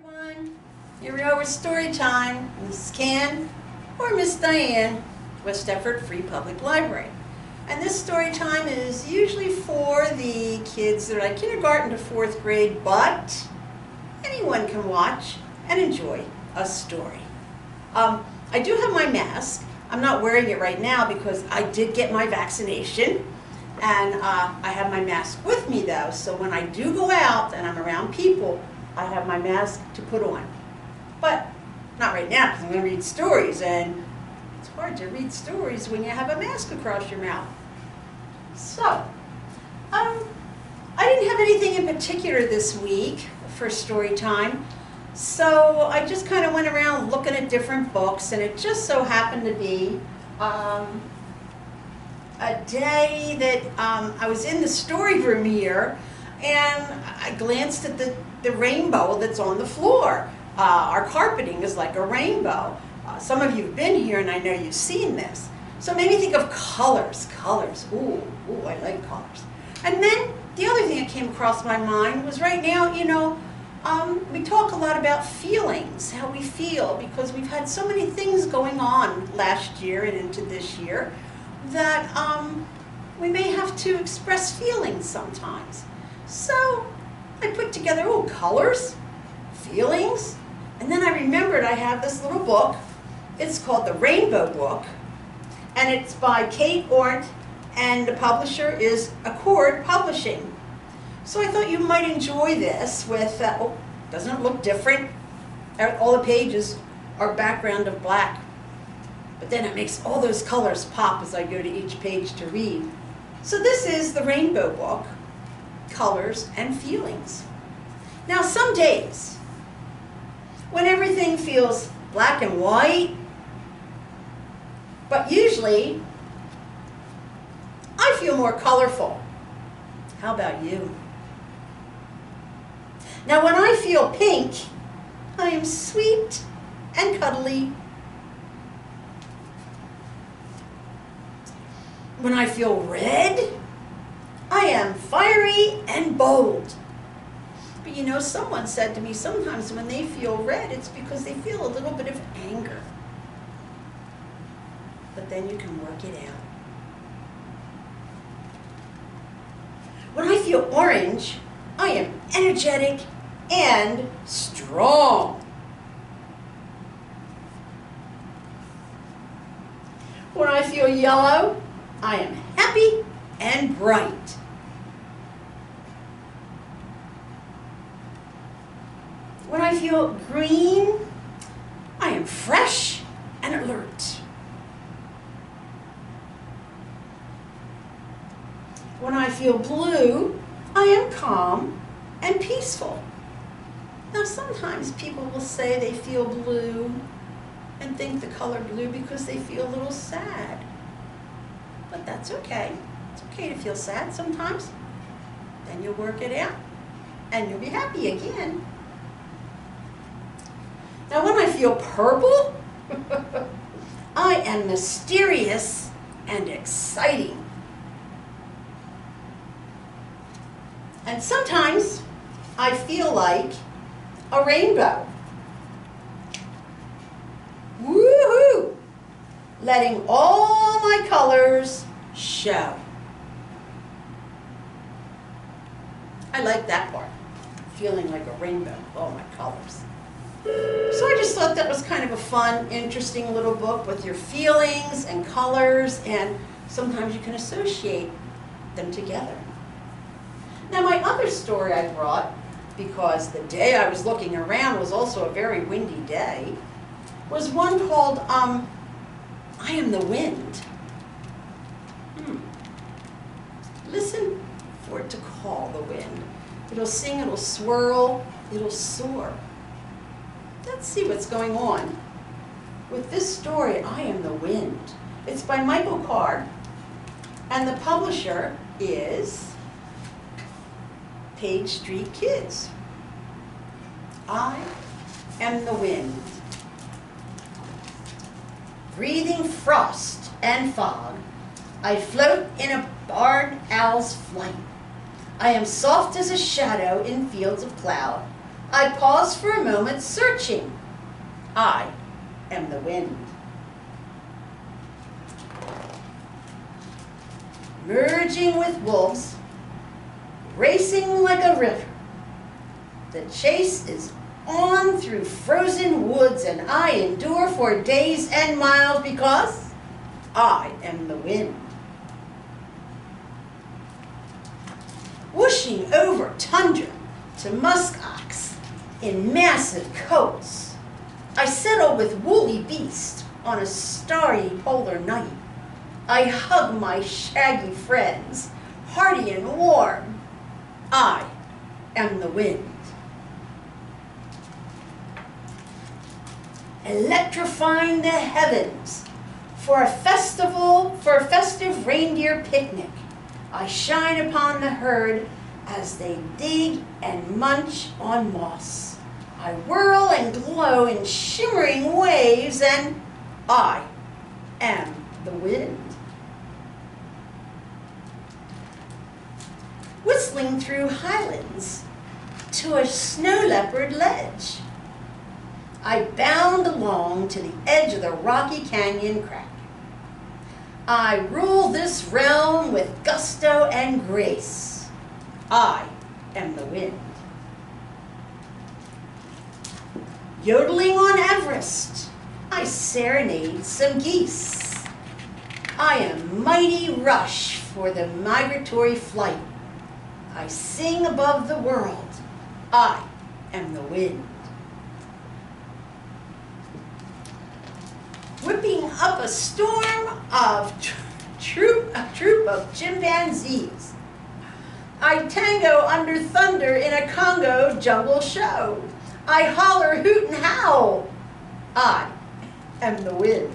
Everyone, here we are with Storytime. Miss Can or Miss Diane, West Effort Free Public Library. And this story time is usually for the kids that are like kindergarten to 4th grade, but anyone can watch and enjoy a story. I do have my mask. I'm not wearing it right now because I did get my vaccination, and I have my mask with me though, so when I do go out and I'm around people, I have my mask to put on. But not right now because I'm going to read stories, and it's hard to read stories when you have a mask across your mouth. So, I didn't have anything in particular this week for story time, so I just kind of went around looking at different books, and it just so happened to be a day that I was in the story room here, and I glanced at the rainbow that's on the floor. Our carpeting is like a rainbow. Some of you have been here, and I know you've seen this. So it made me think of colors. Ooh, I like colors. And then the other thing that came across my mind was right now, we talk a lot about feelings, how we feel, because we've had so many things going on last year and into this year that we may have to express feelings sometimes. So I put together, colors, feelings, and then I remembered I have this little book. It's called The Rainbow Book, and it's by Kate Ornt, and the publisher is Accord Publishing. So I thought you might enjoy this with, doesn't it look different? All the pages are background of black, but then it makes all those colors pop as I go to each page to read. So this is The Rainbow Book, Colors and Feelings. Now some days, when everything feels black and white, but usually I feel more colorful. How about you? Now when I feel pink, I am sweet and cuddly. When I feel red, I am fiery and bold. But someone said to me sometimes when they feel red, it's because they feel a little bit of anger. But then you can work it out. When I feel orange, I am energetic and strong. When I feel yellow, I am happy and bright. When I feel green, I am fresh and alert. When I feel blue, I am calm and peaceful. Now sometimes people will say they feel blue and think the color blue because they feel a little sad. But that's okay. It's okay to feel sad sometimes. Then you'll work it out and you'll be happy again. Now when I feel purple, I am mysterious and exciting. And sometimes I feel like a rainbow. Woohoo! Letting all my colors show. I like that part, feeling like a rainbow, all my colors. So I just thought that was kind of a fun, interesting little book with your feelings and colors, and sometimes you can associate them together. Now my other story I brought, because the day I was looking around was also a very windy day, was one called I Am the Wind. Listen for it to call the wind. It'll sing, it'll swirl, it'll soar. Let's see what's going on with this story, I Am the Wind. It's by Michael Carr, and the publisher is Page Street Kids. I am the wind. Breathing frost and fog, I float in a barn owl's flight. I am soft as a shadow in fields of cloud, I pause for a moment searching. I am the wind. Merging with wolves, racing like a river. The chase is on through frozen woods, and I endure for days and miles because I am the wind. Whooshing over tundra to muskox in massive coats, I settle with woolly beast on a starry polar night. I hug my shaggy friends, hearty and warm. I am the wind. Electrifying the heavens for a festive reindeer picnic. I shine upon the herd as they dig and munch on moss. I whirl and glow in shimmering waves, and I am the wind. Whistling through highlands to a snow leopard ledge, I bound along to the edge of the Rocky Canyon crack. I rule this realm with gusto and grace. I am the wind. Yodeling on Everest, I serenade some geese. I am mighty rush for the migratory flight. I sing above the world. I am the wind. Whipping up a storm of a troop of chimpanzees. I tango under thunder in a Congo jungle show. I holler, hoot, and howl. I am the wind.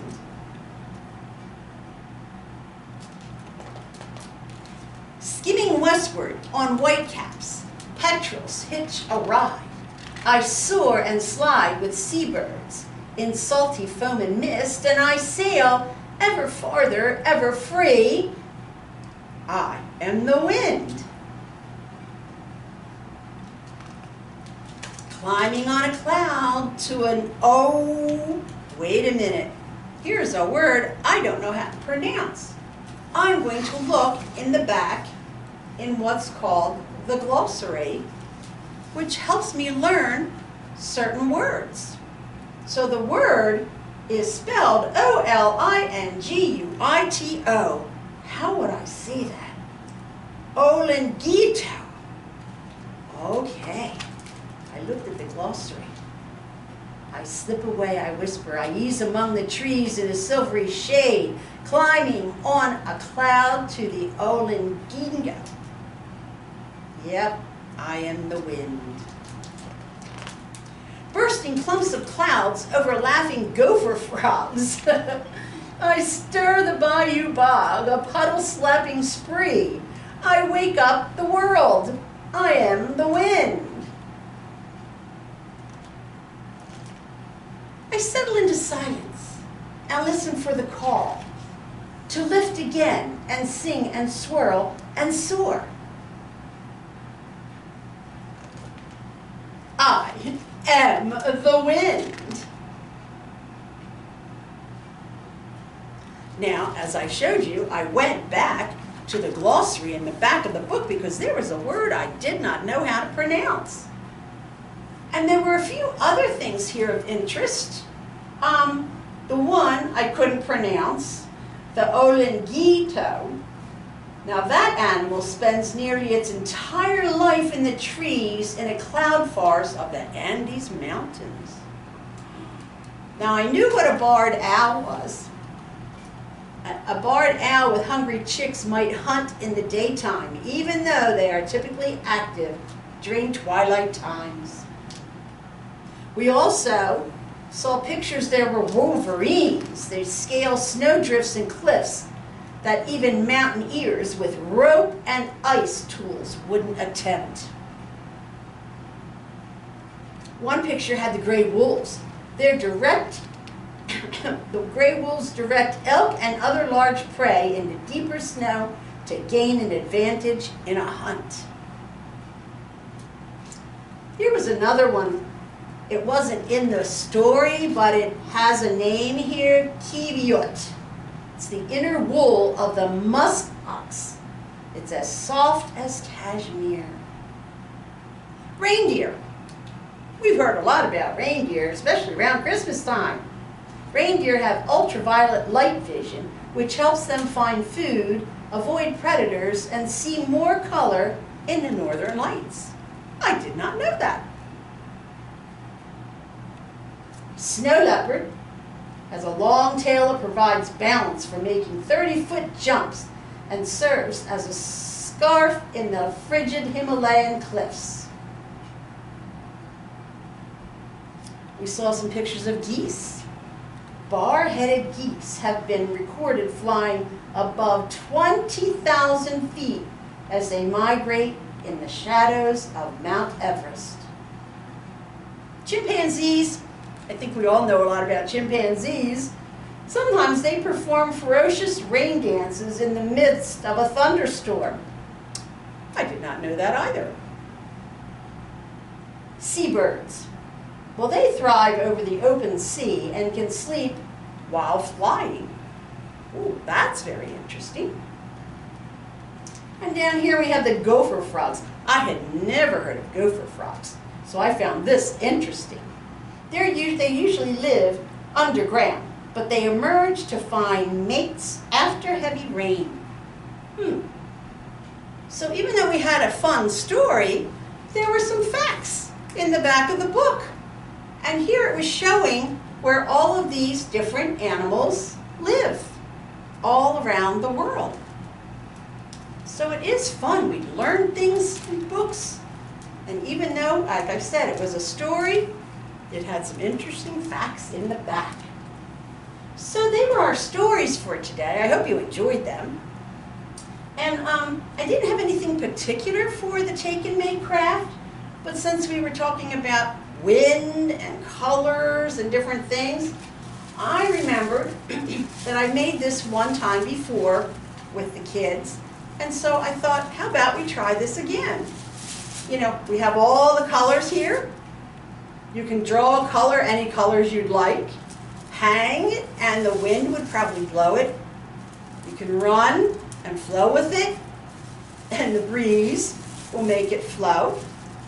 Skimming westward on whitecaps, petrels hitch a ride. I soar and slide with seabirds in salty foam and mist, and I sail ever farther, ever free. I am the wind. Climbing on a cloud to an, oh, wait a minute. Here's a word I don't know how to pronounce. I'm going to look in the back in what's called the glossary, which helps me learn certain words. So the word is spelled O-L-I-N-G-U-I-T-O. How would I say that? Olingito. Okay. I looked at the glossary. I slip away, I whisper, I ease among the trees in a silvery shade, climbing on a cloud to the Olingingo. Yep, I am the wind. Bursting clumps of clouds over laughing gopher frogs. I stir the bayou bog, a puddle-slapping spree. I wake up the world. I am the wind. I settle into silence and listen for the call to lift again and sing and swirl and soar. I am the wind. Now, as I showed you, I went back to the glossary in the back of the book because there was a word I did not know how to pronounce. And there were a few other things here of interest. The one I couldn't pronounce, the Olingito. Now that animal spends nearly its entire life in the trees in a cloud forest of the Andes Mountains. Now I knew what a barred owl was. A barred owl with hungry chicks might hunt in the daytime, even though they are typically active during twilight times. We also saw pictures there were wolverines. They scale snowdrifts and cliffs that even mountaineers with rope and ice tools wouldn't attempt. One picture had the gray wolves. The gray wolves direct elk and other large prey into deeper snow to gain an advantage in a hunt. Here was another one. It wasn't in the story, but it has a name here, kiviot. It's the inner wool of the musk ox. It's as soft as cashmere. Reindeer. We've heard a lot about reindeer, especially around Christmas time. Reindeer have ultraviolet light vision, which helps them find food, avoid predators, and see more color in the northern lights. I did not know that. Snow leopard has a long tail that provides balance for making 30-foot jumps and serves as a scarf in the frigid Himalayan cliffs. We saw some pictures of geese. Bar-headed geese have been recorded flying above 20,000 feet as they migrate in the shadows of Mount Everest. Chimpanzees, I think we all know a lot about chimpanzees. Sometimes they perform ferocious rain dances in the midst of a thunderstorm. I did not know that either. Seabirds. Well, they thrive over the open sea and can sleep while flying. Ooh, that's very interesting. And down here we have the gopher frogs. I had never heard of gopher frogs, so I found this interesting. They usually live underground, but they emerge to find mates after heavy rain. So even though we had a fun story, there were some facts in the back of the book. And here it was showing where all of these different animals live all around the world. So it is fun. We learn things in books. And even though, like I said, it was a story, it had some interesting facts in the back. So they were our stories for today. I hope you enjoyed them. And I didn't have anything particular for the take and make craft, but since we were talking about wind and colors and different things, I remembered that I made this one time before with the kids, and so I thought, how about we try this again? You know, we have all the colors here. You can draw a color, any colors you'd like. Hang it, and the wind would probably blow it. You can run and flow with it, and the breeze will make it flow.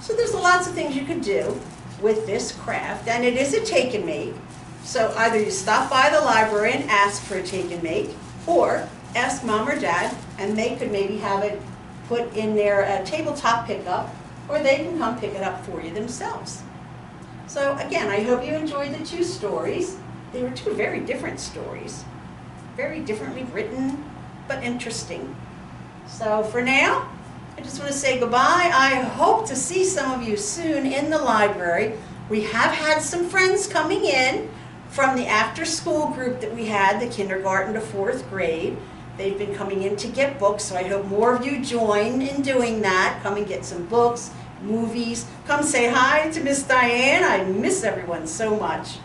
So there's lots of things you could do with this craft, and it is a take and make. So either you stop by the library and ask for a take and make, or ask Mom or Dad, and they could maybe have it put in their tabletop pickup, or they can come pick it up for you themselves. So again, I hope you enjoyed the two stories. They were two very different stories, very differently written, but interesting. So for now, I just want to say goodbye. I hope to see some of you soon in the library. We have had some friends coming in from the after-school group that we had, the kindergarten to 4th grade. They've been coming in to get books, so I hope more of you join in doing that. Come and get some books, movies. Come say hi to Miss Diane. I miss everyone so much.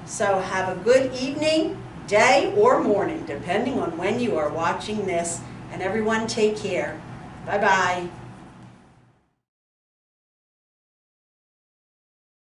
So have a good evening, day, or morning, depending on when you are watching this. And everyone take care. Bye-bye.